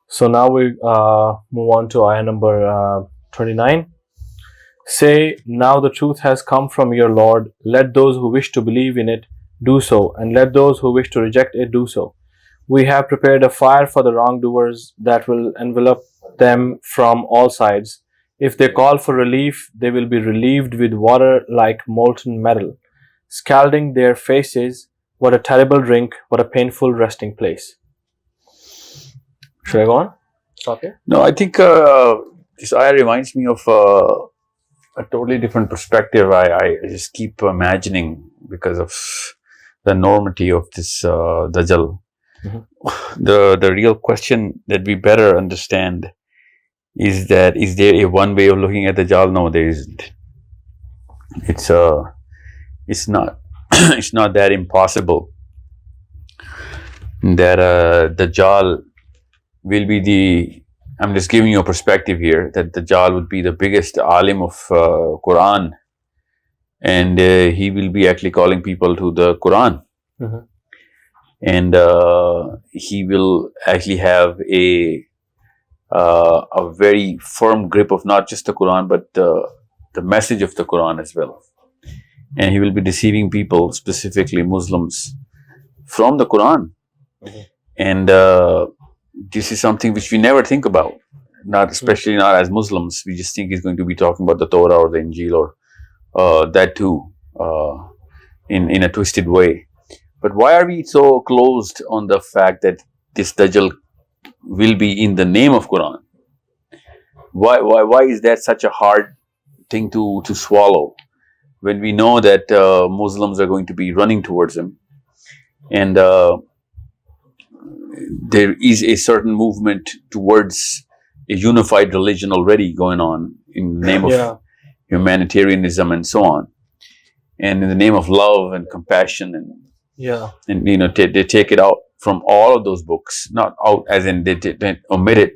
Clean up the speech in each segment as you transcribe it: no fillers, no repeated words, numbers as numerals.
So now we move on to ayah number 29. Say, now the truth has come from your Lord. Let those who wish to believe in it do so, and let those who wish to reject it do so. We have prepared a fire for the wrongdoers that will envelop them from all sides. If they call for relief, they will be relieved with water like molten metal, scalding their faces. What a terrible drink, what a painful resting place. Should I go on? Stop here? No, I think this ayah reminds me of a totally different perspective. I just keep imagining because of the enormity of this Dajjal. The real question that we better understand is that is there a one way of looking at Dajjal? No, there isn't. It's not it's not that impossible that Dajjal will be the. I'm just giving you a perspective here that Dajjal would be the biggest alim of Quran, and he will be actually calling people to the Quran. And he will actually have a very firm grip of not just the Quran but the message of the Quran as well. And he will be deceiving people, specifically Muslims, from the Quran. And this is something which we never think about, not especially not as Muslims. We just think he's going to be talking about the Torah or the Injil or that too, in a twisted way. But why are we so closed on the fact that this Dajjal will be in the name of Quran? Why is that such a hard thing to swallow when we know that Muslims are going to be running towards him, and there is a certain movement towards a unified religion already going on in the name of humanitarianism and so on, and in the name of love and compassion and they take it out from all of those books, not out as in they omit it.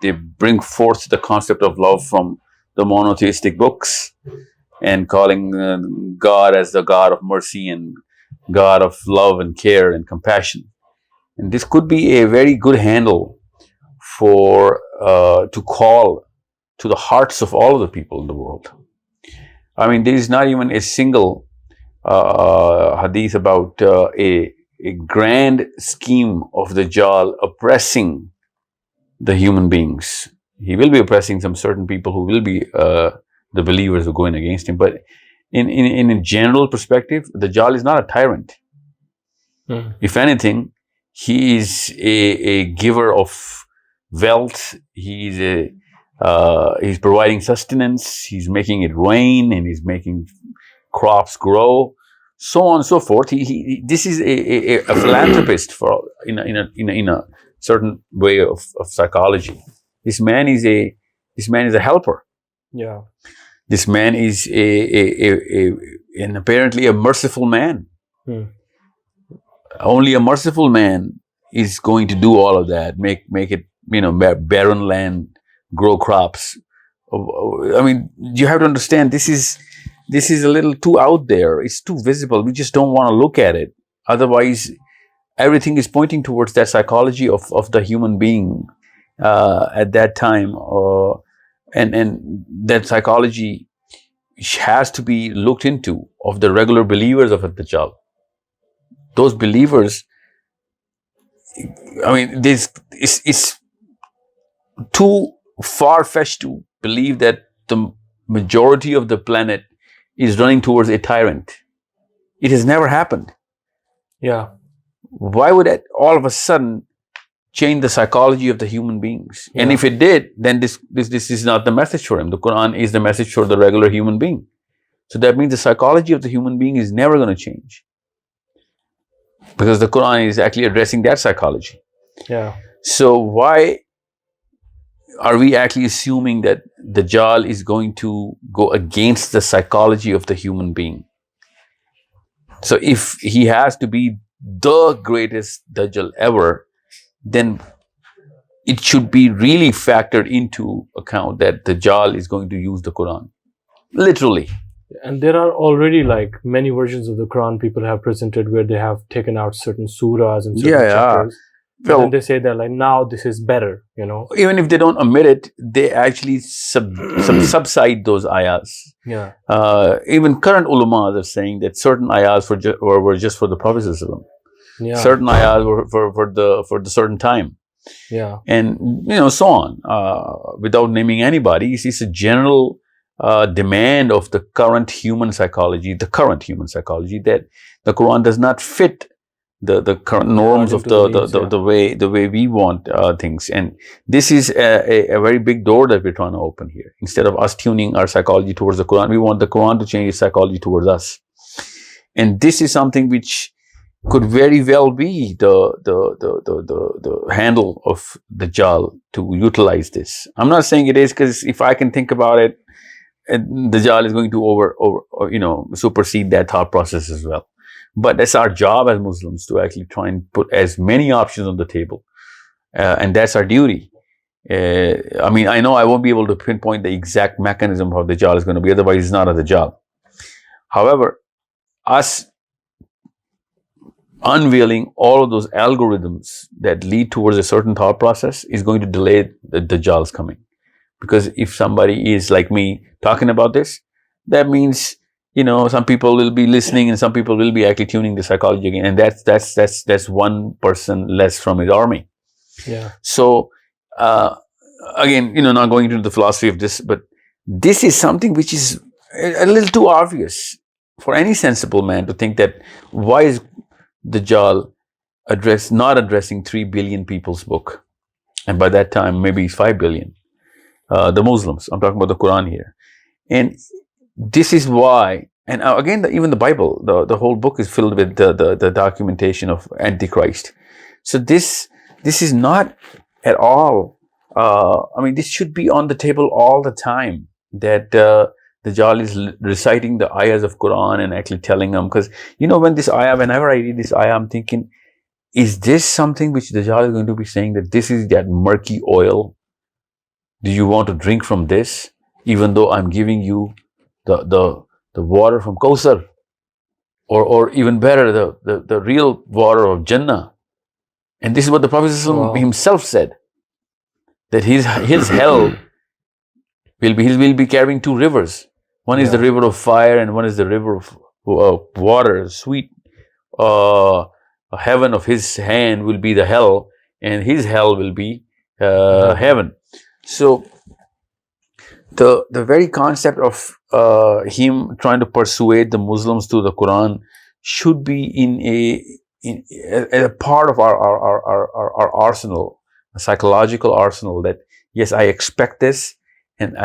They bring forth the concept of love from the monotheistic books and calling God as the God of mercy and God of love and care and compassion. And this could be a very good handle for to call to the hearts of all of the people in the world. I mean, there is not even a single hadith about a grand scheme of the Dajjal oppressing the human beings. He will be oppressing some certain people who will be the believers who are going against him. But in a general perspective, the Dajjal is not a tyrant. If anything, he is a giver of wealth. He's providing sustenance. He's making it rain, and he's making crops grow, so on and so forth. This is a philanthropist for in a certain way of psychology. This man is a helper. Yeah. This man is an apparently a merciful man. Only a merciful man is going to do all of that. Make it barren land grow crops. I mean, you have to understand this is a little too out there. It's too visible. We just don't want to look at it. Otherwise, everything is pointing towards that psychology of the human being at that time. And that psychology has to be looked into of the regular believers of Dajjal. Those believers, I mean, it's too far-fetched to believe that the majority of the planet is running towards a tyrant. It has never happened. Yeah. Why would that all of a sudden change the psychology of the human beings? And if it did, then this is not the message for him. The Quran is the message for the regular human being. So that means the psychology of the human being is never going to change, because the Quran is actually addressing that psychology. Yeah. So why are we actually assuming that Dajjal is going to go against the psychology of the human being? So if he has to be the greatest Dajjal ever, then it should be really factored into account that Dajjal is going to use the Quran. Literally. And there are already like many versions of the Quran people have presented where they have taken out certain surahs and certain chapters. And then they say that like now this is better, you know. Even if they don't omit it, they actually subside those ayahs. Yeah. Even current ulamas are saying that certain ayahs were just for the Prophet ﷺ. Yeah. Certain ayahs were for the certain time. Yeah. And so on. Without naming anybody, it's a general demand of the current human psychology, that the Quran does not fit the current norms of the way we want things. And this is a very big door that we're trying to open here. Instead of us tuning our psychology towards the Quran, we want the Quran to change its psychology towards us. And this is something which could very well be the handle of the Dajjal to utilize this. I'm not saying it is, because if I can think about it, the Dajjal is going to supersede that thought process as well. But that's our job as Muslims, to actually try and put as many options on the table. And that's our duty. I mean, I know I won't be able to pinpoint the exact mechanism of the Dajjal is going to be, otherwise it's not a Dajjal. However, us unveiling all of those algorithms that lead towards a certain thought process is going to delay the Dajjal's coming. Because if somebody is like me talking about this, that means some people will be listening and some people will be actually tuning the psychology again, and that's one person less from his army. Yeah. So again, not going into the philosophy of this, but this is something which is a little too obvious for any sensible man to think that why is Dajjal not addressing 3 billion people's book, and by that time maybe 5 billion, the Muslims. I'm talking about the Quran here, and this is why. And again, even the Bible, the whole book is filled with the documentation of Antichrist. So this is not at all. I mean, this should be on the table all the time. That the Dajjal is reciting the ayahs of Quran and actually telling them, because whenever I read this ayah, I'm thinking, is this something which the Dajjal is going to be saying, that this is that murky oil? Do you want to drink from this, even though I'm giving you the water from Kausar, or even better, the real water of Jannah? And this is what the Prophet himself said, that his hell will be carrying 2 rivers. One is the river of fire, and one is the river of water, sweet. Heaven of his hand will be the hell, and his hell will be heaven. So the very concept of him trying to persuade the Muslims to the Quran should be in a part of our arsenal, a psychological arsenal, that yes, I expect this, and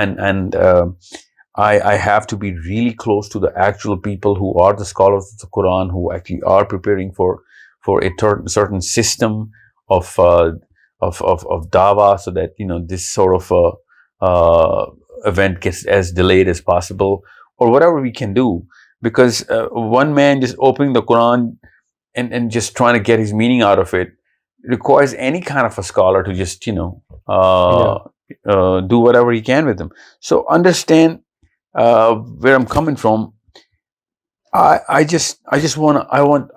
I have to be really close to the actual people who are the scholars of the Quran, who actually are preparing for a certain system of dawah, so that this sort of event gets as delayed as possible, or whatever we can do. Because one man just opening the Quran and just trying to get his meaning out of it requires any kind of a scholar to just do whatever he can with them. So understand where I'm coming from. I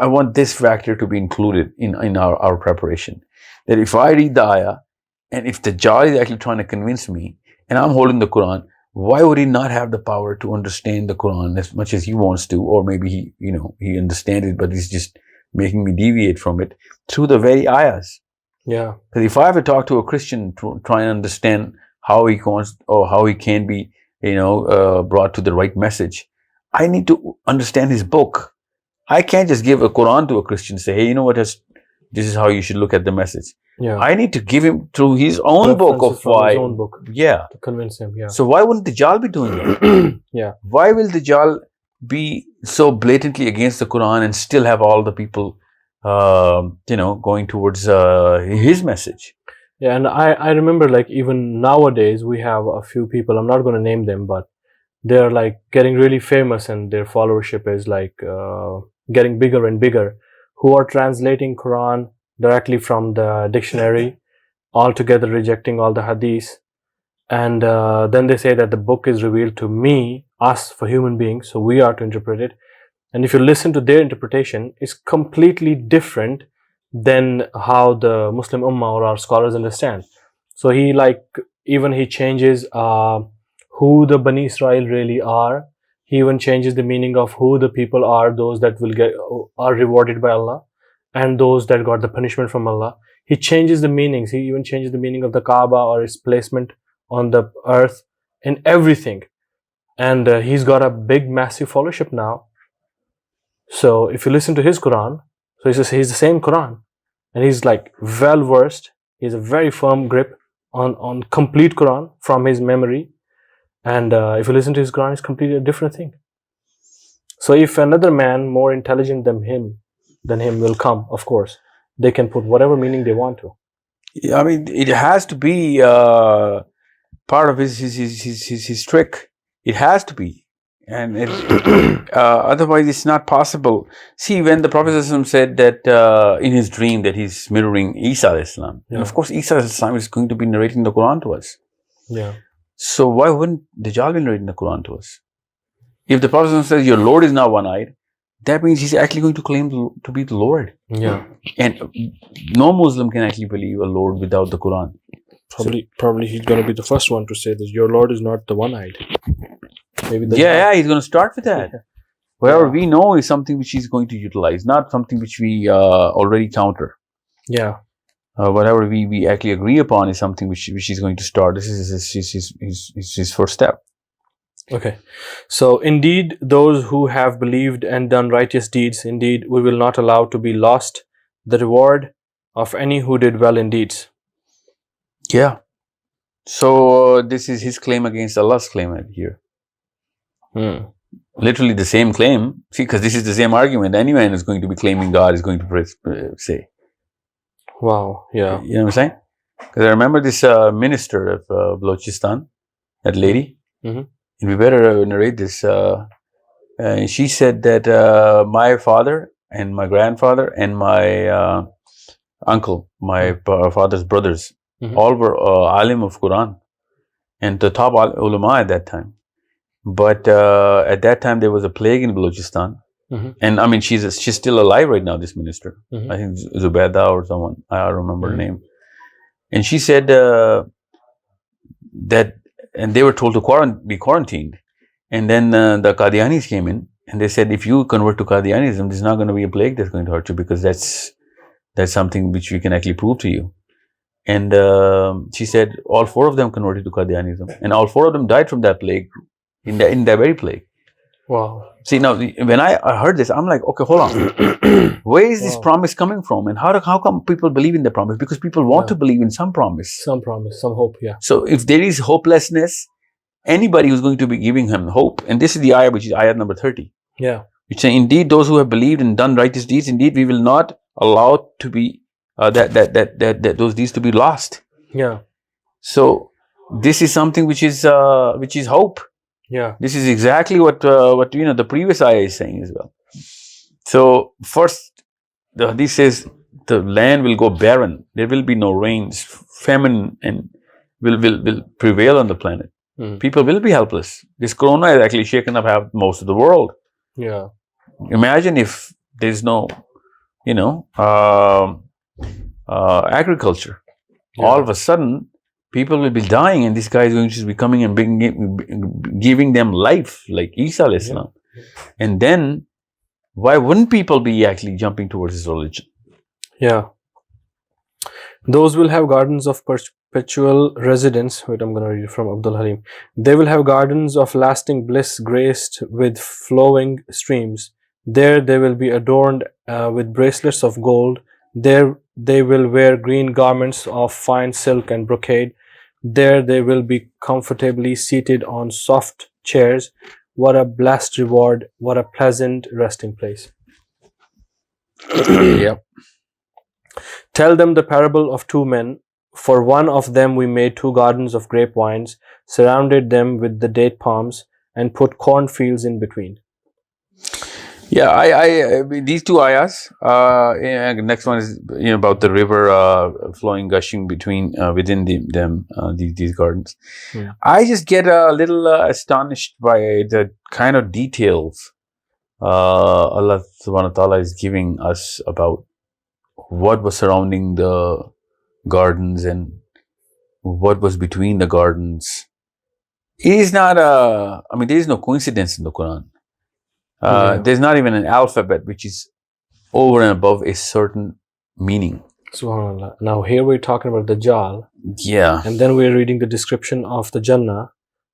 want this factor to be included in our preparation. That if I read the ayah, and if the Dajjal is actually trying to convince me, and I'm holding the Quran, why would he not have the power to understand the Quran as much as he wants to? Or maybe he understands it, but he's just making me deviate from it through the very ayahs. Yeah. Because if I have to talk to a Christian to try and understand how he wants, or how he can be brought to the right message, I need to understand his book. I can't just give a Quran to a Christian and say, hey, this is how you should look at the message. Yeah. I need to give him through his own book of why. His own book. Yeah. To convince him. Yeah. So why wouldn't Dajjal be doing that? Yeah. Why will Dajjal be so blatantly against the Quran and still have all the people, going towards his message? Yeah, and I remember, like, even nowadays we have a few people, I'm not going to name them, but they're like getting really famous, and their followership is like getting bigger and bigger, who are translating Quran directly from the dictionary, altogether rejecting all the hadith. And then they say that the book is revealed to us, for human beings, so we are to interpret it. And if you listen to their interpretation, it's completely different than how the Muslim Ummah or our scholars understand. So he he changes who the Bani Israel really are. He even changes the meaning of who the people are, those that are rewarded by Allah, and those that got the punishment from Allah. He changes the meanings. He even changes the meaning of the Kaaba or its placement on the earth and everything. And he's got a big, massive followership now. So if you listen to his Quran, so he's the same Quran, and he's like well versed. He has a very firm grip on complete Quran from his memory. And if you listen to his Quran, it's completely a different thing. So if another man more intelligent than him will come, of course, they can put whatever meaning they want to. Yeah, I mean, it has to be part of his trick. It has to be, and otherwise it's not possible. See, when the Prophet ﷺ said that in his dream that he's mirroring Isa alayhi salam, and of course Isa alayhi salam is going to be narrating the Quran to us. Yeah. So why wouldn't Dajjal be narrating the Quran to us? If the Prophet ﷺ says your Lord is now one-eyed, that means he's actually going to claim to be the Lord. Yeah. And no Muslim can actually believe a Lord without the Quran. Probably he's going to be the first one to say that your Lord is not the one-eyed. Maybe he's going to start with that. Whatever we know is something which he's going to utilize, not something which we already counter. Yeah. Whatever we actually agree upon is something which he's going to start. This is his first step. Okay. So indeed, those who have believed and done righteous deeds, indeed, we will not allow to be lost the reward of any who did well in deeds. Yeah. So this is his claim against Allah's claim here. Literally the same claim. See, because this is the same argument anyone who's going to be claiming God is going to say. Wow. Yeah. You know what I'm saying? Because I remember this minister of Balochistan, that lady. Mm-hmm. And we better narrate this. She said that my father and my grandfather and my uncle, my father's brothers, all were alim of Quran and the top ulama at that time. But at that time there was a plague in Balochistan. And I mean, she's still alive right now, this minister. I think Zubaida or someone, I don't remember her name. And she said that, and they were told to be quarantined. And then the Qadianis came in and they said, if you convert to Qadianism, there's not going to be a plague that's going to hurt you, because that's something which we can actually prove to you. And she said all 4 of them converted to Qadianism, and all 4 of them died from that plague, in that very plague. Wow. See, now when I heard this, I'm like, okay, hold on. Where is this promise coming from? And how come people believe in the promise? Because people want to believe in some promise. Some promise, some hope, yeah. So if there is hopelessness, anybody who's going to be giving him hope, and this is the ayah, which is ayah number 30. Yeah. Which say, indeed, those who have believed and done righteous deeds, indeed, we will not allow to be those deeds to be lost. Yeah. So this is something which is hope. Yeah. This is exactly what the previous ayah is saying as well. So first, the hadith says the land will go barren. There will be no rains. Famine and will prevail on the planet. People will be helpless. This corona has actually shaken up most of the world. Yeah. Imagine if there's no, agriculture. Yeah. All of a sudden, people will be dying, and this guy is going to be coming and giving them life, like Isa alayhi salam. Yeah. And then, why wouldn't people be actually jumping towards his religion? Yeah. Those will have gardens of perpetual residence. Wait, I'm going to read it from Abdul Halim. They will have gardens of lasting bliss graced with flowing streams. There they will be adorned with bracelets of gold. There they will wear green garments of fine silk and brocade. There they will be comfortably seated on soft chairs. What a blessed reward. What a pleasant resting place. Yep. Tell them the parable of 2 men. For one of them we made 2 gardens of grapevines, surrounded them with the date palms, and put cornfields in between. Yeah, I these 2 ayahs. Next one is about the river flowing, gushing within these gardens. Yeah. I just get a little astonished by the kind of details Allah subhanahu wa ta'ala is giving us about what was surrounding the gardens and what was between the gardens. It is not there is no coincidence in the Quran. There's not even an alphabet which is over and above a certain meaning. Subhanallah. Now here we're talking about the Dajjal. Yeah. And then we're reading the description of the Jannah.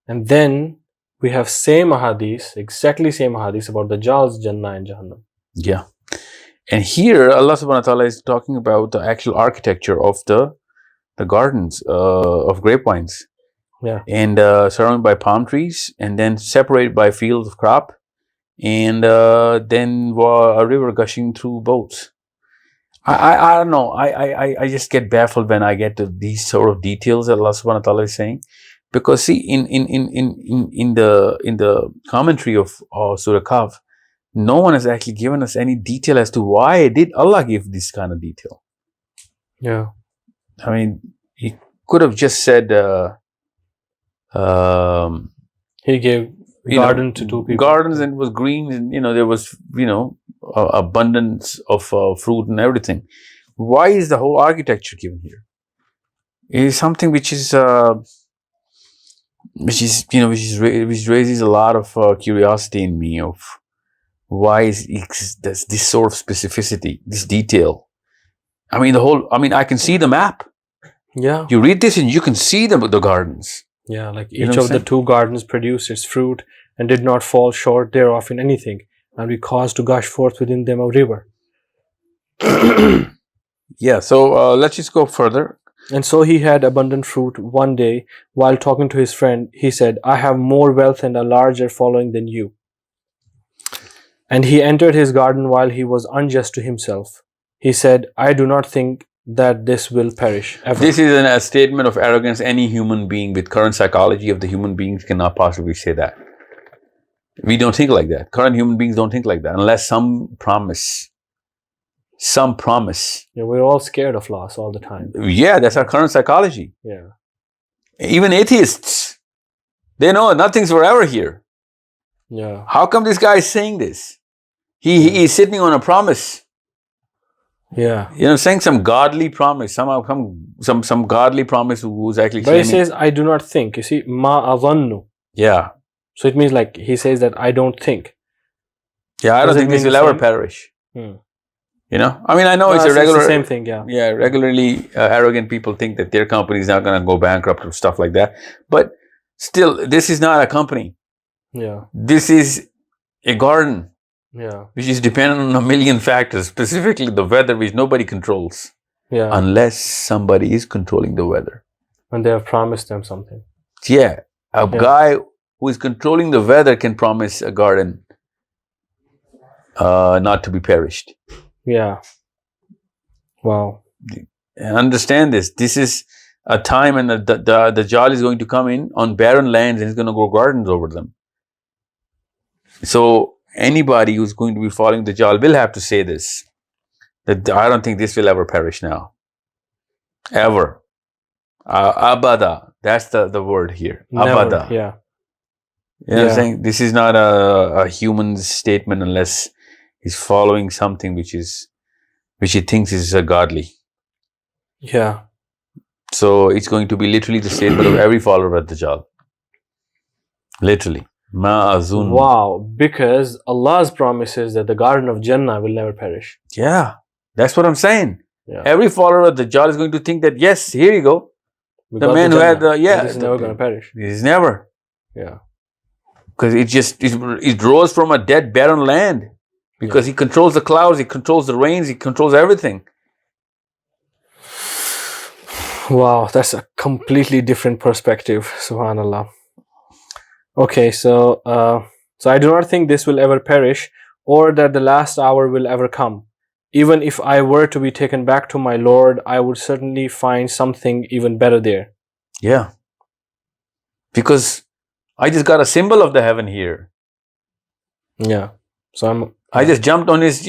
And then we have same ahadith, exactly same ahadith about the Dajjal's Jannah and Jahannam. Yeah. And here Allah subhanahu wa ta'ala is talking about the actual architecture of the gardens of grapevines. Yeah. And surrounded by palm trees, and then separated by fields of crop, and then a river gushing through boats. I don't know. I just get baffled when I get to these sort of details that Allah subhanahu wa ta'ala is saying. Because see, in the commentary of Surah Kahf, no one has actually given us any detail as to why did Allah give this kind of detail. Yeah. I mean, He could have just said He gave garden to two people. Gardens, and it was green, and there was abundance of fruit and everything. Why is the whole architecture given here? It is something which raises a lot of curiosity in me of why is this sort of specificity, this detail. I mean, I can see the map. Yeah. You read this and you can see the gardens. Yeah, like each of the two gardens produced its fruit and did not fall short thereof in anything, and we caused to gush forth within them a river. Yeah, so let's just go further. And so he had abundant fruit. One day, while talking to his friend, he said, I have more wealth and a larger following than you. And he entered his garden while he was unjust to himself. He said, I do not think that this will perish ever. This is a statement of arrogance. Any human being with current psychology of the human beings cannot possibly say that. We don't think like that. Current human beings don't think like that unless some promise. Yeah, we're all scared of loss all the time. Yeah, that's our current psychology. Yeah. Even atheists, they know nothing's forever here. Yeah. How come this guy is saying this? He is sitting on a promise. Yeah. Saying some godly promise, some godly promise who's actually But he says, I do not think. You see, ma adhannu. Yeah. So it means like he says that I don't think. Yeah, I don't think this will ever perish. I know it's a regular... It's the same thing, yeah. Yeah, regularly arrogant people think that their company is not going to go bankrupt or stuff like that. But still, this is not a company. Yeah. This is a garden. Yeah. Which is dependent on a million factors, specifically the weather, which nobody controls. Yeah. Unless somebody is controlling the weather. And they have promised them something. Yeah. A guy who is controlling the weather can promise a garden not to be perished. Yeah. Wow. And understand this. This is a time and the Dajjal is going to come in on barren lands and he's going to grow gardens over them. So anybody who's going to be following the Dajjal will have to say this, that I don't think this will ever perish now. Ever. Abada. That's the word here. Never. Abada. Yeah. You know what I'm saying? This is not a human statement unless he's following something which he thinks is godly. Yeah. So it's going to be literally the statement of every follower of the Dajjal. Literally. Ma'azun. Wow, because Allah's promise is that the garden of Jannah will never perish. Yeah, that's what I'm saying. Yeah. Every follower of the Dajjal is going to think that, yes, here you go. The man who had this is never going to perish. This is never. Yeah. Because it rose from a dead, barren land. Because he controls the clouds, he controls the rains, he controls everything. Wow, that's a completely different perspective. Subhanallah. Okay, so I do not think this will ever perish, or that the last hour will ever come. Even if I were to be taken back to my Lord, I would certainly find something even better there. Yeah. Because I just got a symbol of the heaven here. Yeah. So I just jumped on his,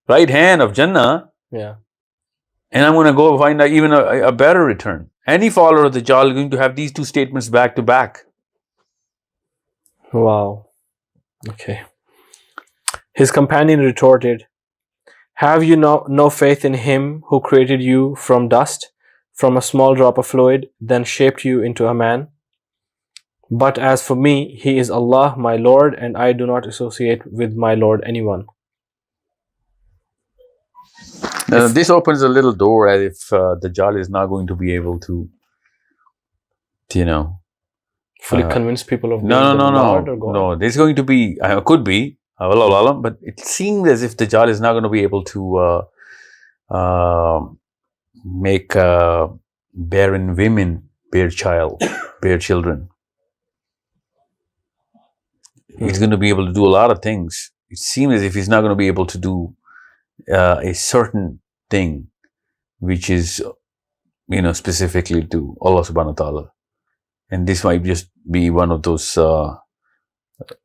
right hand of Jannah. Yeah. And I'm going to go find even a better return. Any follower of the Dajjal is going to have these two statements back to back. Wow. Okay. His companion retorted, Have you no faith in him who created you from dust, from a small drop of fluid, then shaped you into a man? But as for me, he is Allah, my Lord, and I do not associate with my Lord anyone. This opens a little door as if Dajjal is not going to be able to, fully convince people of being no, the Lord or God? no. There's going to be, could be, but it seems as if Dajjal is not going to be able to make barren women bear children. He's going to be able to do a lot of things. It seems as if he's not going to be able to do a certain thing, which is, specifically to Allah subhanahu wa ta'ala. And this might just be one of those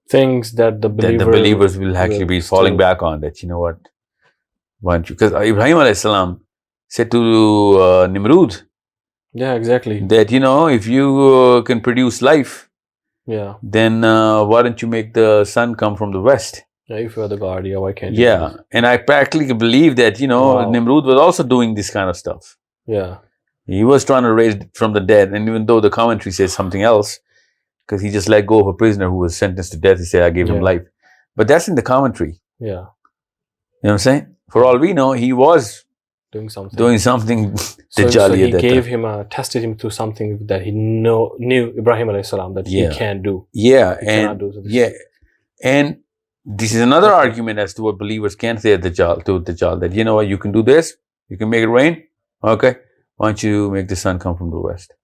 things that the believers will actually be falling back on. That, why don't you? Because Ibrahim alayhi salam said to Nimrud, yeah, exactly, that if you can produce life, then why don't you make the sun come from the west? Yeah, if you're the God, why can't you? Yeah, and I practically believe that Nimrud was also doing this kind of stuff. Yeah, he was trying to raise from the dead, and even though the commentary says something else, because he just let go of a prisoner who was sentenced to death, he said, "I gave him life," but that's in the commentary. Yeah, you know what I'm saying? For all we know, he was doing something. So he gave him tested him through something that he knew Ibrahim alayhi salam that he can't do. Yeah, and this is another argument as to what believers can say to Dajjal, that what, you can do this, you can make it rain, okay, why don't you make the sun come from the west?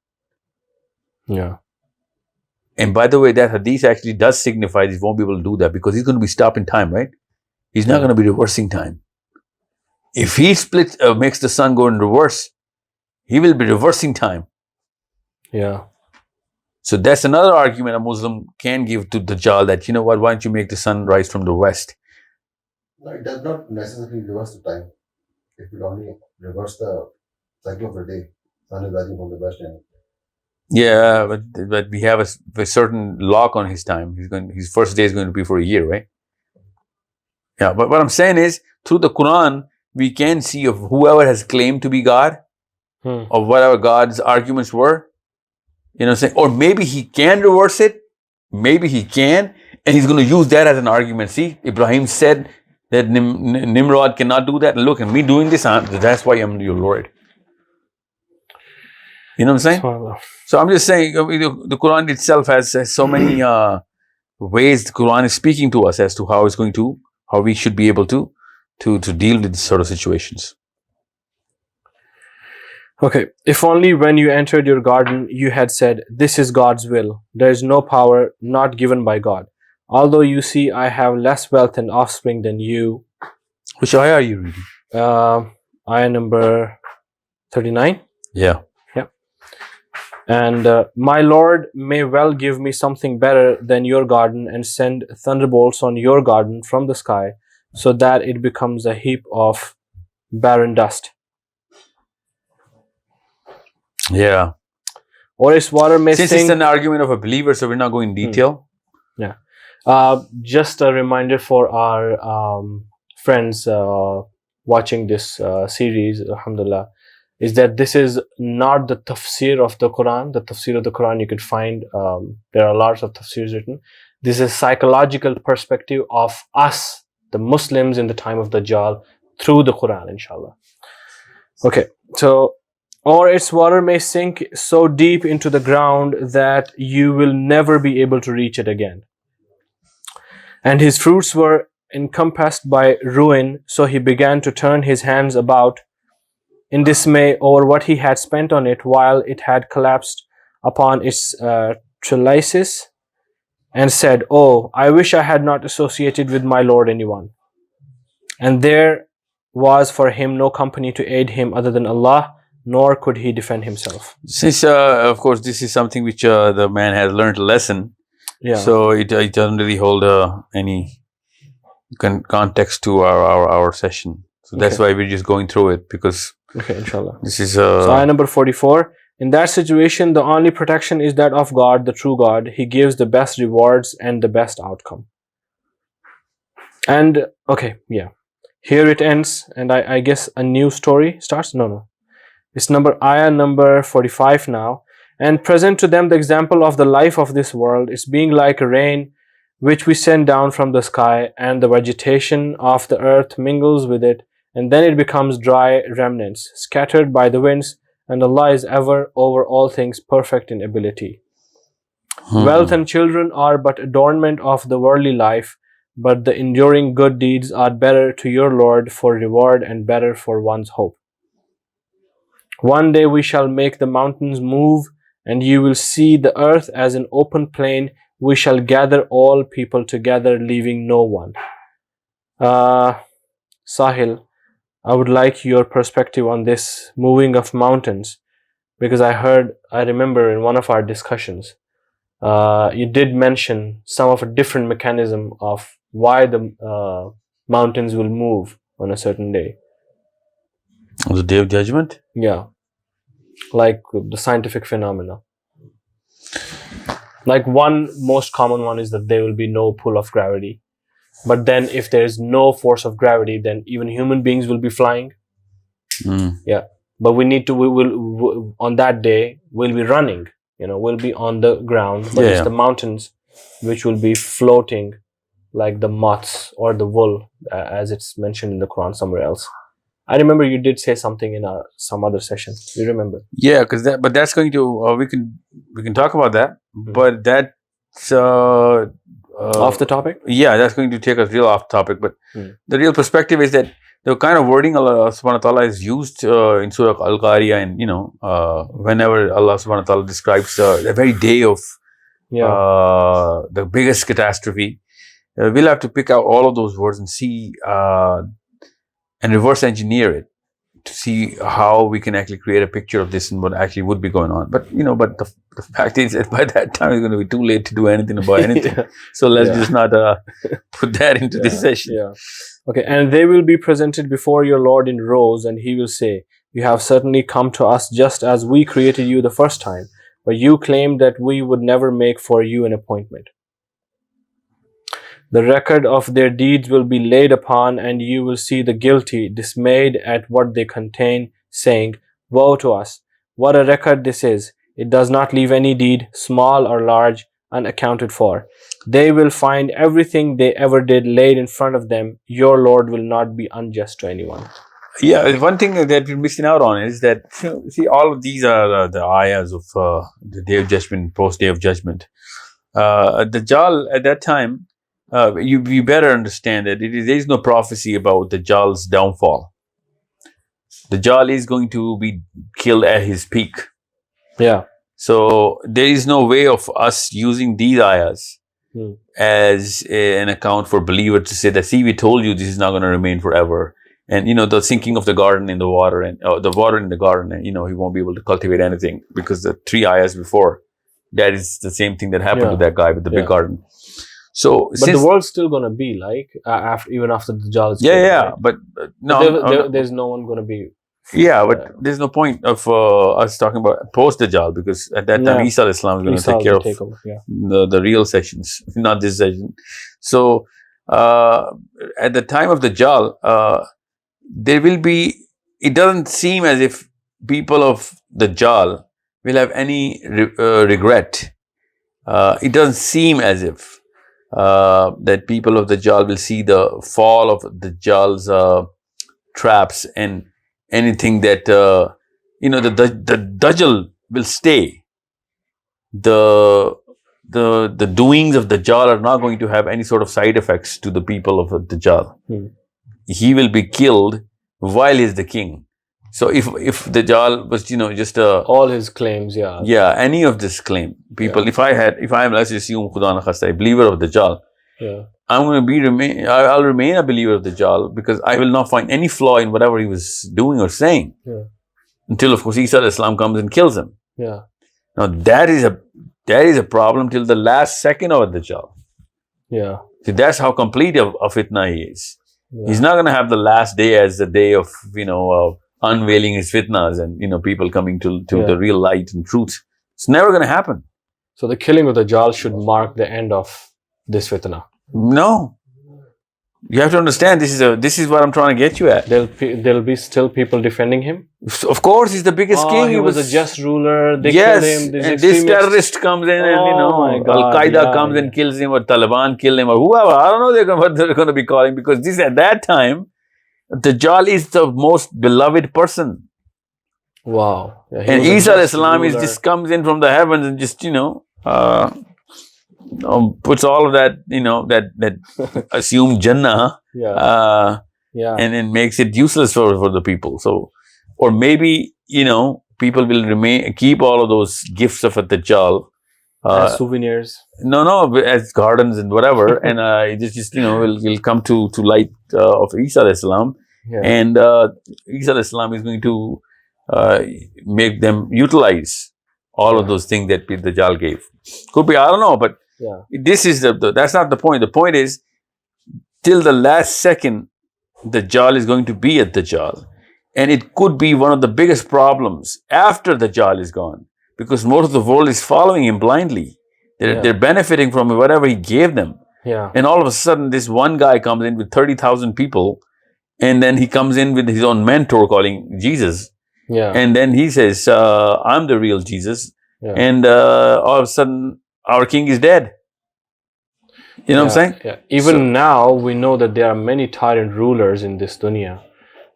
Yeah. And by the way, that hadith actually does signify he won't be able to do that, because he's going to be stopping time, right? He's not going to be reversing time. If he makes the sun go in reverse, he will be reversing time. Yeah. So that's another argument a Muslim can give to Dajjal, that, what, why don't you make the sun rise from the west? No, it does not necessarily reverse the time. It will only reverse the cycle of the day. Sun is rising from the west end. Yeah, but we have a certain lock on his time. His first day is going to be for a year, right? Yeah, but what I'm saying is, through the Quran, we can see of whoever has claimed to be God, or whatever God's arguments were, or maybe he can reverse it, maybe he can, and he's going to use that as an argument. See, Ibrahim said that Nimrod cannot do that. Look at me doing this, that's why I'm your Lord. You know what I'm saying? So I'm just saying, the Quran itself has so many ways the Quran is speaking to us as to how we should be able to deal with this sort of situations. Okay, if only when you entered your garden you had said, "This is God's will. There is no power not given by God. Although you see I have less wealth and offspring than you." Which ayah are you reading? Ayah number 39. Yeah. And my Lord may well give me something better than your garden and send thunderbolts on your garden from the sky, so that it becomes a heap of barren dust. Yeah. Or its water may Since sink. It's an argument of a believer, so we're not going in detail. Yeah. Just a reminder for our friends watching this series, alhamdulillah, is that this is not the tafsir of the Quran. The tafsir of the Quran you could find, there are lots of tafsirs written. This is a psychological perspective of us, the Muslims in the time of Dajjal, through the Quran, inshallah. Okay, so, or its water may sink so deep into the ground that you will never be able to reach it again. And his fruits were encompassed by ruin, so he began to turn his hands about in dismay over what he had spent on it, while it had collapsed upon its trellises, and said, "Oh, I wish I had not associated with my Lord anyone." And there was for him no company to aid him other than Allah, nor could he defend himself. Since, of course, this is something which the man has learned a lesson, so it doesn't really hold any context to our session. So that's why we're just going through it, because inshallah. This is so ayah number 44. In that situation, the only protection is that of God, the true God. He gives the best rewards and the best outcome. And Here it ends, and I guess a new story starts. No. It's ayah number 45 now. And present to them the example of the life of this world is being like rain, which we send down from the sky, and the vegetation of the earth mingles with it, and then it becomes dry remnants, scattered by the winds, and Allah is ever over all things perfect in ability. Wealth and children are but adornment of the worldly life, but the enduring good deeds are better to your Lord for reward and better for one's hope. One day we shall make the mountains move, and you will see the earth as an open plain. We shall gather all people together, leaving no one. Sahil, I would like your perspective on this moving of mountains, because I remember in one of our discussions, you did mention some of a different mechanism of why the mountains will move on a certain day. On the Day of Judgment? Yeah. Like the scientific phenomena. Like one most common one is that there will be no pull of gravity. But then if there is no force of gravity, then even human beings will be flying. Yeah. But we will on that day, we'll be running. We'll be on the ground. But it's the mountains which will be floating like the moths or the wool, as it's mentioned in the Quran somewhere else. I remember you did say something in some other session. Do you remember? Yeah, but that's going to we can talk about that. But that's off the topic. Yeah, that's going to take us real off topic. But the real perspective is that the kind of wording Allah Subhanahu wa Taala is used in Surah Al-Qari'ah, and whenever Allah Subhanahu wa Taala describes the very day of the biggest catastrophe, we'll have to pick out all of those words and see and reverse engineer it to see how we can actually create a picture of this and what actually would be going on. But the fact is that by that time it's going to be too late to do anything about anything. So let's just not put that into this session. Yeah. Okay. And they will be presented before your Lord in rows, and he will say, "You have certainly come to us just as we created you the first time, but you claimed that we would never make for you an appointment. The record of their deeds will be laid upon, and you will see the guilty dismayed at what they contain, saying, 'Woe to us! What a record this is! It does not leave any deed, small or large, unaccounted for. They will find everything they ever did laid in front of them. Your Lord will not be unjust to anyone.'" Yeah, one thing that we're missing out on is that, see, all of these are the ayahs of the Day of Judgment, post-Day of Judgment. Dajjal at that time, you better understand that there is no prophecy about Dajjal's downfall. Dajjal is going to be killed at his peak. Yeah. So there is no way of us using these ayahs as an account for believers to say that, see, we told you this is not going to remain forever. And, the sinking of the garden in the water, and the water in the garden, and, he won't be able to cultivate anything, because the 3 ayahs before, that is the same thing that happened to that guy with the big garden. So, but the world's still gonna be like even after the Dajjal is killed, right? But no, there's no one gonna be. But there's no point of us talking about post Dajjal, because at that time Isa al-Islam is going to take care of the real sessions, not this session. So at the time of Dajjal, there will be. It doesn't seem as if people of Dajjal will have any regret. It doesn't seem as if that people of Dajjal will see the fall of Dajjal's traps and anything that the Dajjal will stay. The doings of Dajjal are not going to have any sort of side effects to the people of Dajjal. He will be killed while he's the king. So if Dajjal was just all his claims, any of this claim, people, if I am, let's assume, Khuda na khasta, a believer of Dajjal, I'm going to I'll remain a believer of Dajjal, because I will not find any flaw in whatever he was doing or saying, until, of course, Isa al-Islam comes and kills him. Now that is a problem till the last second of Dajjal. See, that's how complete of fitna he is. He's not going to have the last day as the day of unveiling his fitnas and people coming to the real light and truth. It's never going to happen. So the killing of Dajjal should mark the end of this fitna. No. You have to understand, this is what I'm trying to get you at. There'll be still people defending him. Of course, he's the biggest king. He was a just ruler. They yes, killed him. And this terrorist comes in, and Al-Qaeda comes and kills him, or Taliban kill him, or whoever. I don't know what they're going to be calling, because this at that time, Dajjal is the most beloved person. Wow. And Isa al-Islam just comes in from the heavens and just puts all of that, that assumed Jannah, and then makes it useless for the people. So, or maybe, people will keep all of those gifts of a Dajjal. As souvenirs. No, as gardens and whatever. And it just will come to light of Isa al-Islam. Yeah. And Isa al-Islam is going to make them utilize all of those things that Dajjal gave. Could be, I don't know, but this is that's not the point. The point is, till the last second, Dajjal is going to be at Dajjal. And it could be one of the biggest problems after Dajjal is gone, because most of the world is following him blindly. They're benefiting from whatever he gave them. Yeah. And all of a sudden, this one guy comes in with 30,000 people, and then he comes in with his own mentor calling Jesus. Yeah. And then he says, I'm the real Jesus. Yeah. And all of a sudden, our king is dead. You know what I'm saying? Yeah. Even now, we know that there are many tyrant rulers in this dunya.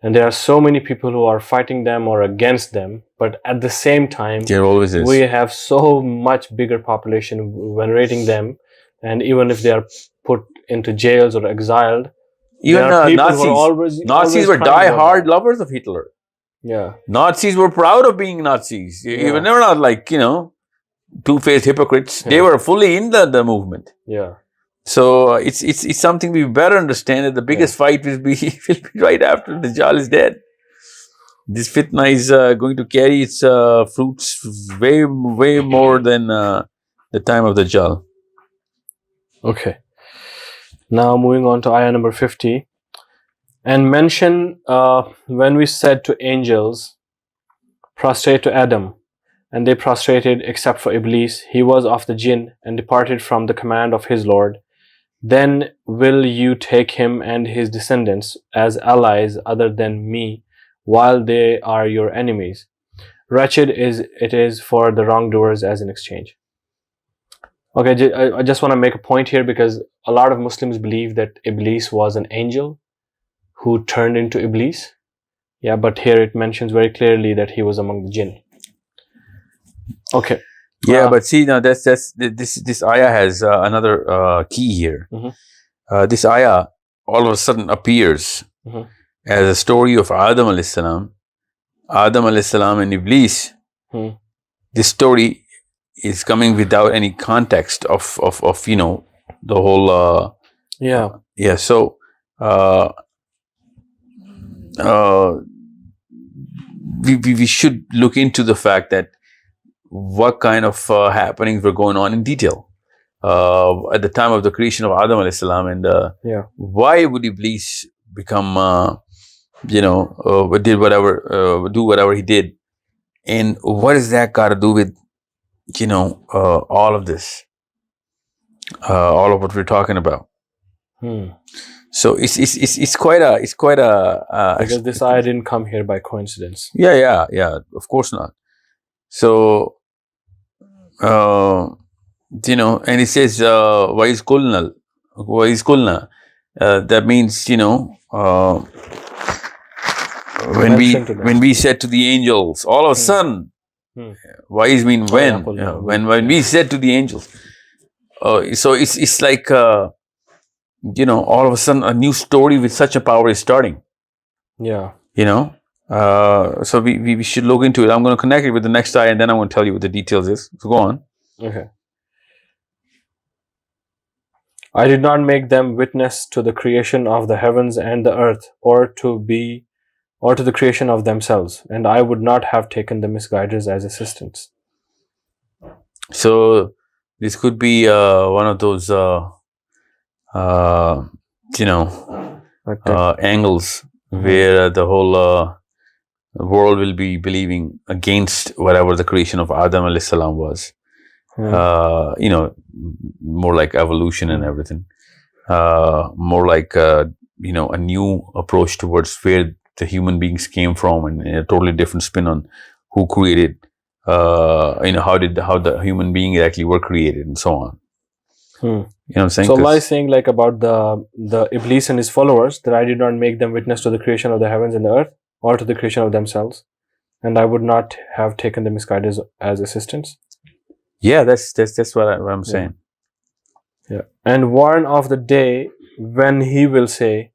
And there are so many people who are fighting them or against them. But at the same time, there always is. We have so much bigger population venerating them. And even if they are put into jails or exiled, even Nazis were die-hard lovers of Hitler. Yeah. Nazis were proud of being Nazis. They were not like, two-faced hypocrites. They were fully in the movement. Yeah. So it's something we better understand, that the biggest fight will be right after Dajjal is dead. This fitna is going to carry its fruits way more than the time of Dajjal. Okay. Now moving on to ayah number 50. And mention when we said to angels, prostrate to Adam, and they prostrated except for Iblis. He was of the jinn and departed from the command of his Lord. Then will you take him and his descendants as allies other than me, while they are your enemies? Wretched it is for the wrongdoers as an exchange. Okay, I just want to make a point here, because a lot of Muslims believe that Iblis was an angel who turned into Iblis. Yeah, but here it mentions very clearly that he was among the jinn. Okay. Yeah, but see, now this ayah has another key here. Mm-hmm. This ayah all of a sudden appears as a story of Adam alayhi salam. Adam alayhi salam and Iblis. This story is coming without any context of the whole. So we should look into the fact that what kind of happenings were going on in detail at the time of the creation of Adam alayhi salam, and why would Iblis become do whatever he did, and what does that got to do with all of this, all of what we're talking about? So it's quite a because this ayah didn't come here by coincidence. Yeah, of course not. So and it says wais kulna, that means when we said to the angels, all of a sudden, wais mean when we said to the angels, so it's like all of a sudden a new story with such a power is starting. So we should look into it. I'm going to connect it with the next ayah, and then I'm going to tell you what the details is. So go on. Okay. I did not make them witness to the creation of the heavens and the earth, or to the creation of themselves, and I would not have taken the misguiders as assistants. So this could be one of those angles where the whole world will be believing against whatever the creation of Adam alayhi salam was. More like evolution and everything. More like a new approach towards where the human beings came from, and a totally different spin on who created, how the human beings actually were created, and so on. You know what I'm saying? So Allah is saying like about the Iblis and his followers that I did not make them witness to the creation of the heavens and the earth or to the creation of themselves, and I would not have taken the misguided as assistants. Yeah, that's what I'm saying. Yeah. And warn of the day when he will say,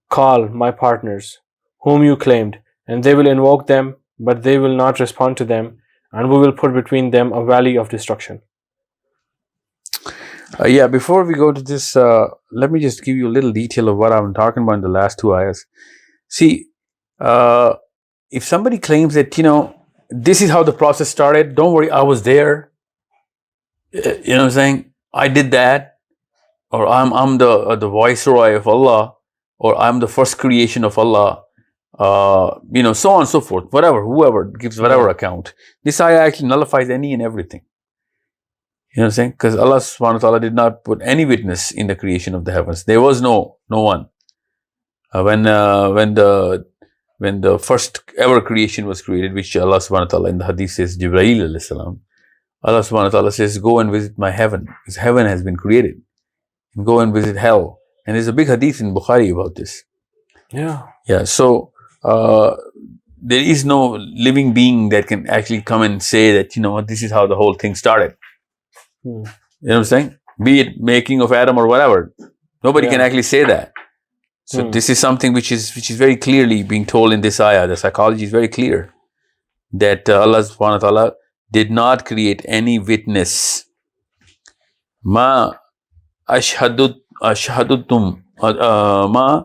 call my partners, whom you claimed, and they will invoke them, but they will not respond to them, and we will put between them a valley of destruction. Yeah, before we go to this, let me just give you a little detail of what I'm talking about in the last two ayahs. See, if somebody claims that, this is how the process started, don't worry, I was there. You know what I'm saying? I did that. Or I'm the viceroy of Allah. Or I'm the first creation of Allah. So on and so forth. Whoever gives whatever account. This ayah actually nullifies any and everything. You know what I'm saying? Because Allah subhanahu wa ta'ala did not put any witness in the creation of the heavens. There was no one. When the first ever creation was created, which Allah subhanahu wa ta'ala in the hadith says, Jibreel alayhi salam, Allah subhanahu wa ta'ala says, go and visit my heaven. His heaven has been created. And go and visit hell. And there's a big hadith in Bukhari about this. Yeah. Yeah. So there is no living being that can actually come and say that, this is how the whole thing started. You know what I'm saying? Be it making of Adam or whatever. Nobody can actually say that. So this is something which is very clearly being told in this ayah. The psychology is very clear that Allah subhanahu wa ta'ala did not create any witness. Ma ashhadutum ma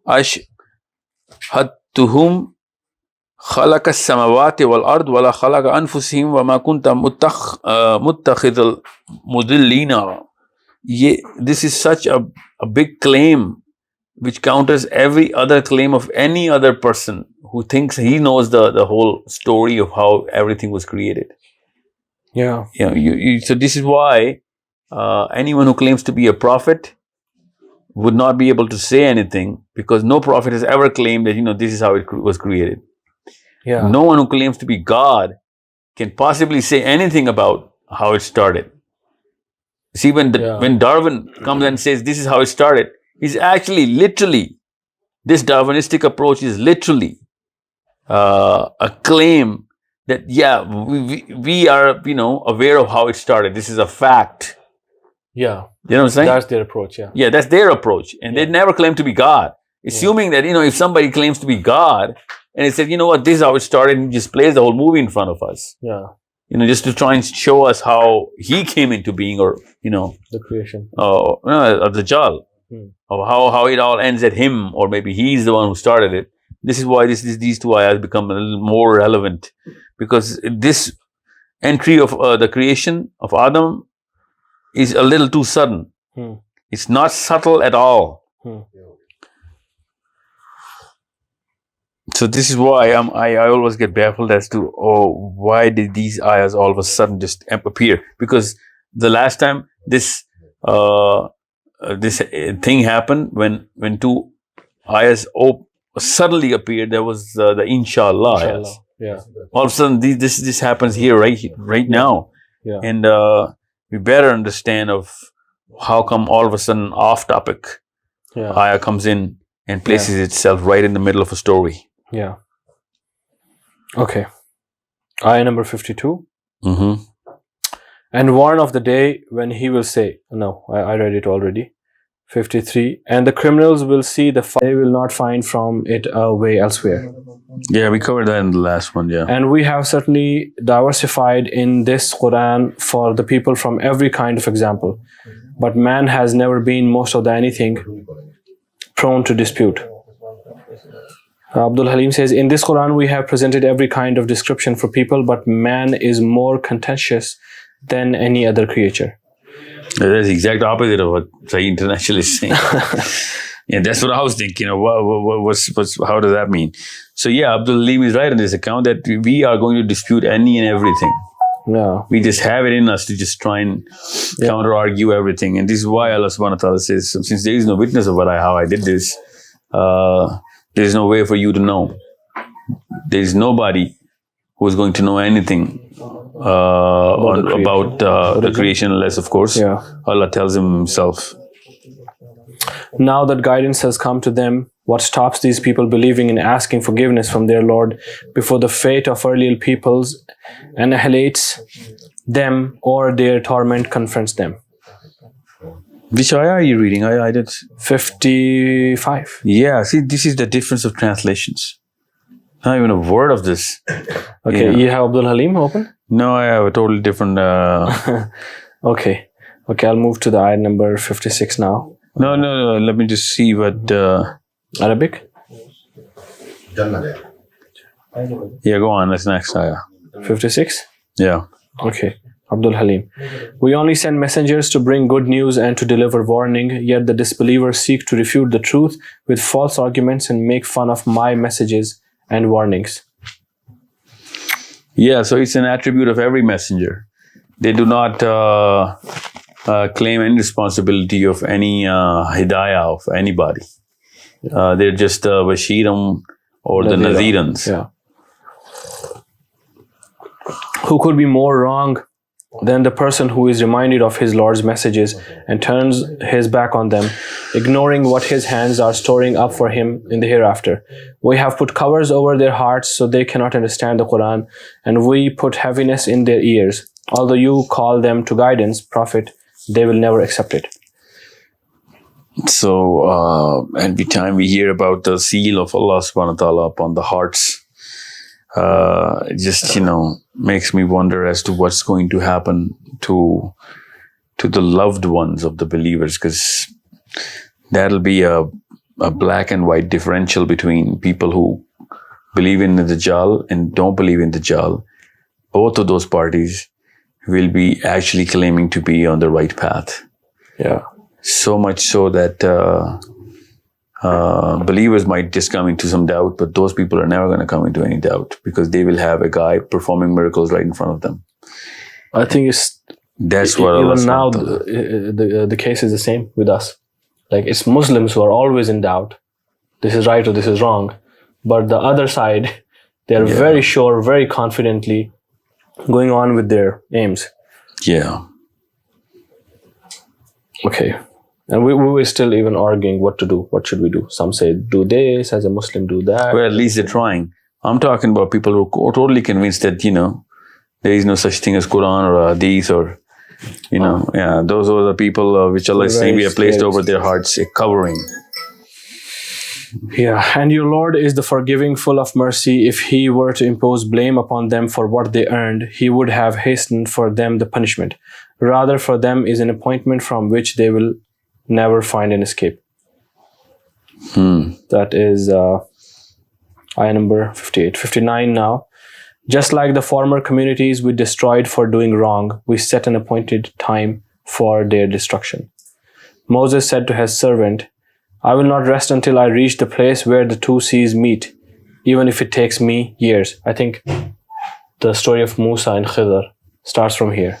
ashhadtuhum خلق السماوات والأرض ولا خلق أنفسهم وما كنت متخذ المضلين. This is such a big claim which counters every other claim of any other person who thinks he knows the whole story of how everything was created. Yeah. So this is why anyone who claims to be a prophet would not be able to say anything, because no prophet has ever claimed that this is how it was created. Yeah. No one who claims to be God can possibly say anything about how it started. See, when Darwin comes and says this is how it started, he's actually literally, this Darwinistic approach is literally a claim that we are aware of how it started. This is a fact. Yeah. You know what I'm saying? That's their approach. Yeah. That's their approach, and they never claim to be God. Assuming that if somebody claims to be God and he said, this is how it started, and he just plays the whole movie in front of us. Yeah. Just to try and show us how he came into being, or the creation. Of the Dajjal, of how it all ends at him, or maybe he's the one who started it. This is why these two ayahs become a little more relevant, because this entry of the creation of Adam is a little too sudden. It's not subtle at all. So this is why I always get baffled as to why did these ayahs all of a sudden just appear? Because the last time this thing happened, when two ayahs suddenly appeared, there was the inshallah ayahs. Yeah. All of a sudden this happens here right now. Yeah. And we better understand of how come all of a sudden off topic ayah comes in and places itself right in the middle of a story. Yeah. Okay. Ayah number 52. And warn of the day when he will say, no, I read it already. 53. And the criminals will see the fire, they will not find from it a way elsewhere. Yeah, we covered that in the last one, yeah. And we have certainly diversified in this Quran for the people from every kind of example. But man has never been most of the anything prone to dispute. Abdul Halim says, in this Quran we have presented every kind of description for people, but man is more contentious than any other creature. That's the exact opposite of what Sahih International is saying. Yeah, that's what I was thinking. How does that mean? So Abdul Halim is right on this account that we are going to dispute any and everything. Yeah. We just have it in us to just try and counter-argue everything. And this is why Allah subhanahu wa ta'ala says, since there is no witness of how I did this, there is no way for you to know. There is nobody who is going to know anything about the creation unless, of course, Allah tells him himself. Now that guidance has come to them, what stops these people believing in asking forgiveness from their Lord before the fate of earlier peoples annihilates them or their torment confronts them? Which ayah are you reading? I did 55. Yeah, see, this is the difference of translations. Not even a word of this. Okay, you have Abdul Halim open? No, I have a totally different... Okay, I'll move to the ayah number 56 now. No, let me just see what... Arabic? Yeah, go on, that's next ayah. 56? Yeah. Okay, Abdul Halim. We only send messengers to bring good news and to deliver warning, yet the disbelievers seek to refute the truth with false arguments and make fun of my messages and warnings. Yeah, so it's an attribute of every messenger. They do not claim any responsibility of any hidayah of anybody. They're just Bashiram or the Nazirans. Yeah. Who could be more wrong than the person who is reminded of his Lord's messages and turns his back on them, ignoring what his hands are storing up for him in the hereafter? We have put covers over their hearts so they cannot understand the Quran, and we put heaviness in their ears. Although you call them to guidance, Prophet, they will never accept it. So every time we hear about the seal of Allah subhanahu wa ta'ala upon the hearts, it just, makes me wonder as to what's going to happen to the loved ones of the believers, because that'll be a black and white differential between people who believe in the Dajjal and don't believe in the Dajjal. Both of those parties will be actually claiming to be on the right path. Yeah. So much so that believers might just come into some doubt, but those people are never going to come into any doubt because they will have a guy performing miracles right in front of them. I think that's what even now the case is the same with us. Like, it's Muslims who are always in doubt. This is right or this is wrong. But the other side, they are very sure, very confidently going on with their aims. Yeah. Okay. And we were still even arguing what to do. What should we do? Some say do this, as a Muslim do that. Well, at least they're trying. I'm talking about people who are totally convinced that, there is no such thing as Quran or Hadith or, those are the people which Allah is saying we have placed over their hearts a covering. Yeah, and your Lord is the forgiving, full of mercy. If He were to impose blame upon them for what they earned, He would have hastened for them the punishment. Rather, for them is an appointment from which they will never find an escape. That is ayah number 58. 59 now. Just like the former communities we destroyed for doing wrong, we set an appointed time for their destruction. Moses said to his servant, I will not rest until I reach the place where the two seas meet, even if it takes me years. I think the story of Musa and Khidr starts from here.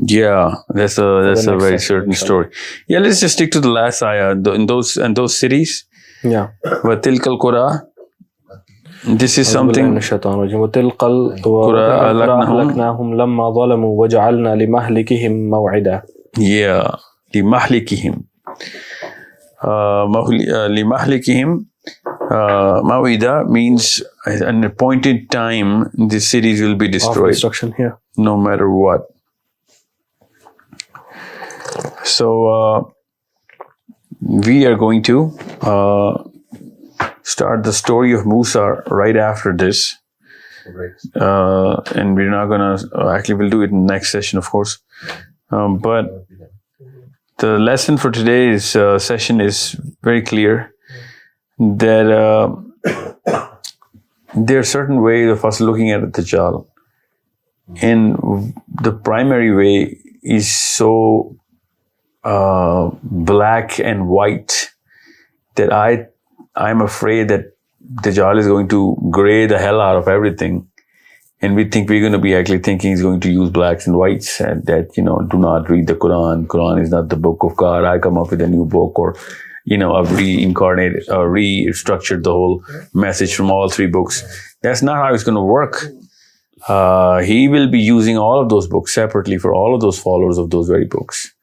Yeah, that's a very certain story. Yeah, let's just stick to the last ayah. In those cities. Yeah. وَتِلْكَ الْقُرَىٰ. This is something. وَتِلْكَ الْقُرَىٰ أَهْلَكْنَاهُمْ لَمَّا ظَلَمُوا وَجَعَلْنَا لِمَهْلِكِهِمْ مَوْعِدًا. Yeah, لِمَهْلِكِهِمْ. لِمَهْلِكِهِمْ مَوْعِدًا means an appointed time the cities will be destroyed. Destruction here. No matter what. So we are going to start the story of Musa right after this. And we're not going to, actually we'll do it in the next session, of course. But the lesson for today's session is very clear that there are certain ways of us looking at the Dajjal. And the primary way is so black and white that I'm afraid that Dajjal is going to gray the hell out of everything And we think we're going to be actually thinking he's going to use blacks and whites, and that, do not read the Quran. Quran is not the book of God. I come up with a new book, or, I've reincarnated, restructured the whole message from all 3 books. That's not how it's going to work. He will be using all of those books separately for all of those followers of those very books.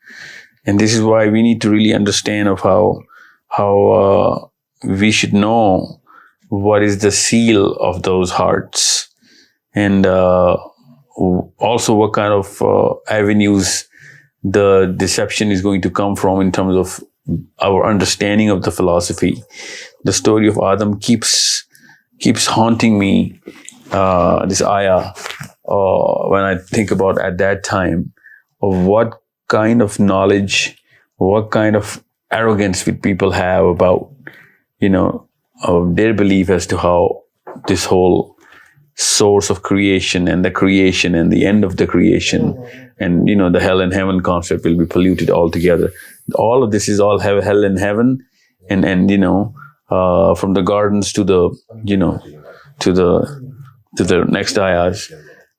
And this is why we need to really understand of how we should know what is the seal of those hearts. And also what kind of avenues the deception is going to come from in terms of our understanding of the philosophy. The story of Adam keeps haunting me, this ayah, when I think about at that time of what kind of knowledge, what kind of arrogance would people have about, their belief as to how this whole source of creation and the end of the creation and, the hell and heaven concept will be polluted altogether. All of this is all hell and heaven, and from the gardens to the, to the next ayahs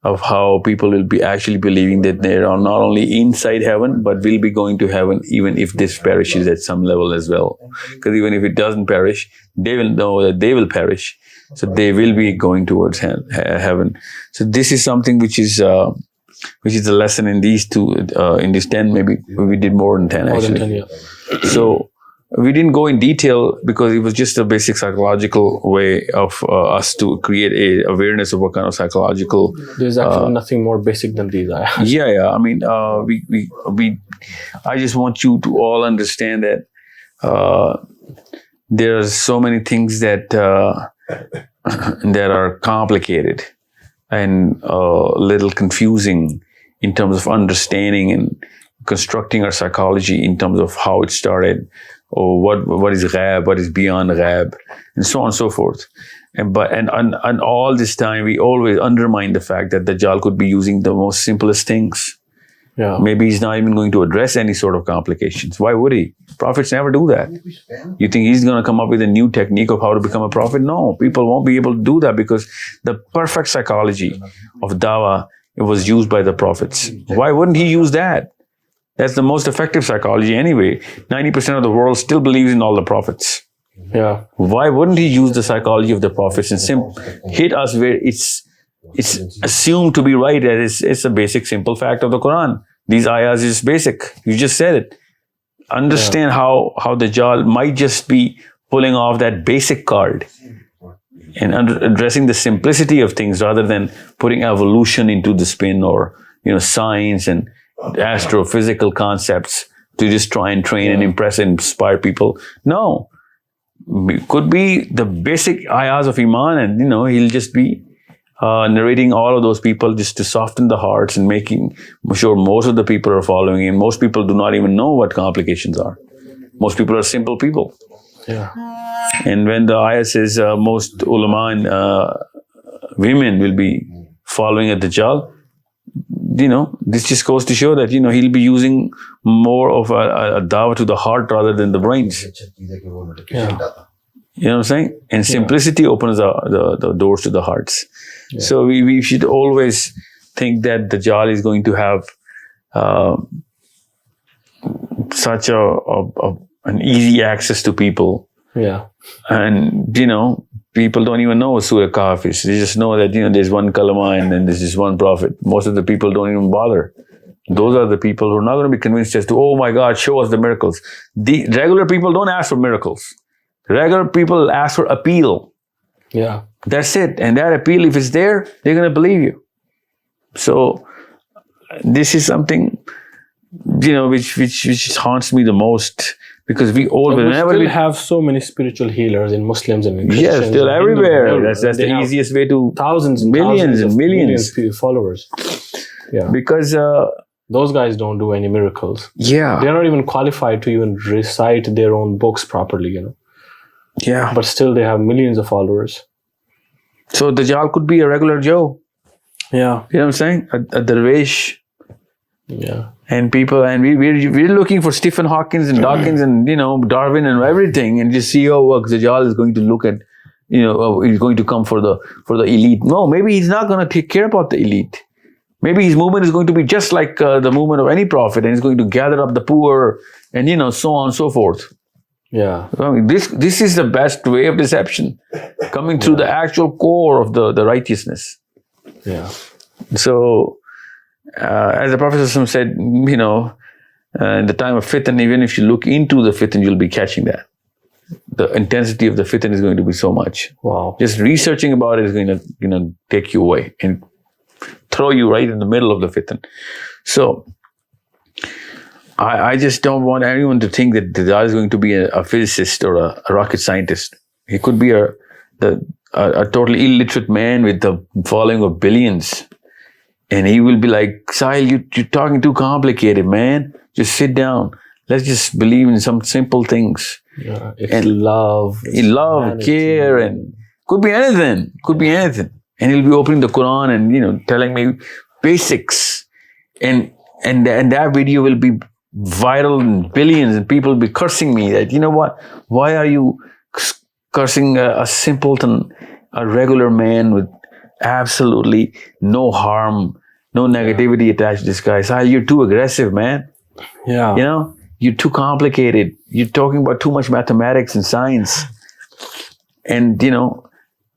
of how people will be actually believing that they are not only inside heaven, but will be going to heaven even if this perishes at some level as well. Because even if it doesn't perish, they will know that they will perish. So they will be going towards heaven. So this is something which is a lesson in these 10, maybe we did more than 10 actually. More than 10, yeah. So we didn't go in detail because it was just a basic psychological way of us to create a awareness of what kind of psychological. There's actually nothing more basic than these. Yeah. I mean, I just want you to all understand that there are so many things that are complicated and little confusing in terms of understanding and constructing our psychology in terms of how it started, or what is ghaib, what is beyond ghaib, and so on and so forth. And all this time we always undermine the fact that Dajjal could be using the most simplest things. Yeah. Maybe he's not even going to address any sort of complications. Why would he? Prophets never do that. You think he's going to come up with a new technique of how to become a prophet? No, people won't be able to do that because the perfect psychology of dawah, it was used by the prophets. Why wouldn't he use that? That's the most effective psychology anyway. 90% of the world still believes in all the prophets. Yeah. Why wouldn't he use the psychology of the prophets and hit us where it's assumed to be right? That it's a basic, simple fact of the Quran. These ayahs is basic. You just said it. Understand how Dajjal might just be pulling off that basic card and addressing the simplicity of things rather than putting evolution into the spin, or science and astrophysical concepts to just try and train and impress and inspire people. No. It could be the basic ayahs of Iman, and he'll just be narrating all of those people just to soften the hearts and making sure most of the people are following him. Most people do not even know what complications are. Most people are simple people. Yeah. And when the ayah says most ulama and women will be following a Dajjal, this just goes to show that, he'll be using more of a dawah to the heart rather than the brains. Yeah. You know what I'm saying? And simplicity opens the doors to the hearts. Yeah. So we should always think that Dajjal is going to have such an easy access to people. Yeah. And, people don't even know what Surah Al-Kahaf is. They just know that, there's one kalama and then there's just one prophet. Most of the people don't even bother. Those are the people who are not going to be convinced as to, oh my God, show us the miracles. The regular people don't ask for miracles. Regular people ask for appeal. Yeah. That's it. And that appeal, if it's there, they're going to believe you. So this is something, which haunts me the most, because we still have so many spiritual healers in Muslims and in Christians. Yes, still everywhere. That's the easiest way to thousands and millions thousands and millions of followers. Yeah. Because those guys don't do any miracles. Yeah. They're not even qualified to even recite their own books properly, Yeah. But still they have millions of followers. So Dajjal could be a regular Joe. Yeah. You know what I'm saying? A dervish. Yeah. And people, and we're looking for Stephen Hawkins and Dawkins and, Darwin and everything, and just see how Dajjal is going to look at he's going to come for the elite. No, maybe he's not going to take care about the elite. Maybe his movement is going to be just like the movement of any prophet, and he's going to gather up the poor, and so on and so forth. Yeah. I mean, this is the best way of deception, coming through the actual core of the righteousness. Yeah. So, as the Prophet said, in the time of fitan, even if you look into the fitan, you'll be catching that. The intensity of the fitan is going to be so much. Wow. Just researching about it is going to take you away and throw you right in the middle of the fitan. So, I just don't want anyone to think that God is going to be a physicist or a rocket scientist. He could be a totally illiterate man with the following of billions. And he will be like, Sahil, you're talking too complicated, man. Just sit down. Let's just believe in some simple things. Yeah, it's love. Care, and could be anything. And he'll be opening the Quran and, telling me basics. And that video will be viral in billions, and people will be cursing me that, what? Why are you cursing a simpleton, a regular man with absolutely no harm, no negativity attached to this guy? Sahil, you're too aggressive, man. Yeah. You're too complicated. You're talking about too much mathematics and science. And,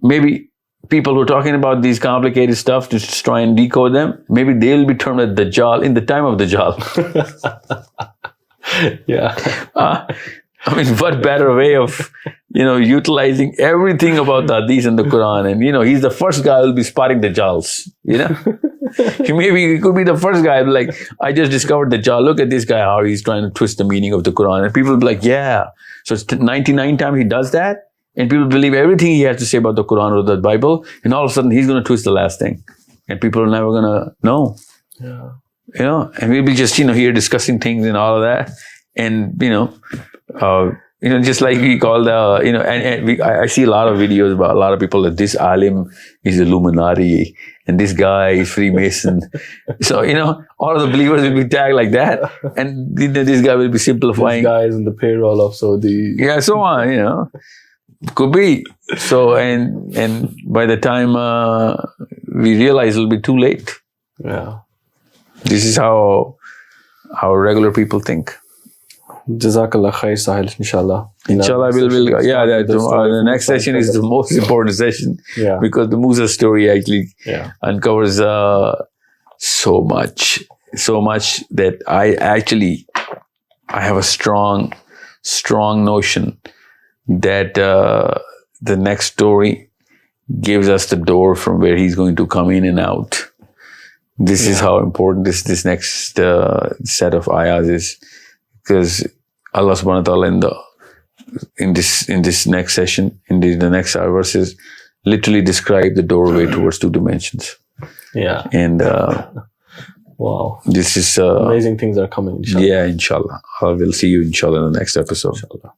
maybe people who are talking about these complicated stuff to just try and decode them, maybe they'll be termed as Dajjal in the time of Dajjal. Yeah. I mean, what better way of, utilizing everything about the Hadith and the Quran. And, he's the first guy who'll be spotting Dajjals, He could be the first guy, like, I just discovered Dajjal. Look at this guy, how he's trying to twist the meaning of the Quran. And people will be like, yeah. So it's 99 times he does that. And people believe everything he has to say about the Quran or the Bible. And all of a sudden, he's going to twist the last thing. And people are never going to know. Yeah. And we'll be just, here discussing things and all of that. And, just like we call I see a lot of videos about a lot of people that this alim is Illuminati and this guy is Freemason. So, all of the believers will be tagged like that. And this guy will be simplifying. This guy is in the payroll of Saudi. Yeah, so on, Could be. So, and by the time we realize, it'll be too late. Yeah. This is how regular people think. Jazakallah khair, Sahil, inshallah. Inshallah, the next session is the most important session. Yeah. Because the Musa story actually uncovers so much that I have a strong notion that the next story gives us the door from where he's going to come in and out. This is how important this next set of ayahs is, because Allah subhanahu wa ta'ala in this next session, in the next verses, literally describe the doorway towards two dimensions. Yeah. And wow. This is amazing things are coming, inshallah. Yeah, inshallah. I will see you inshallah in the next episode. Inshallah.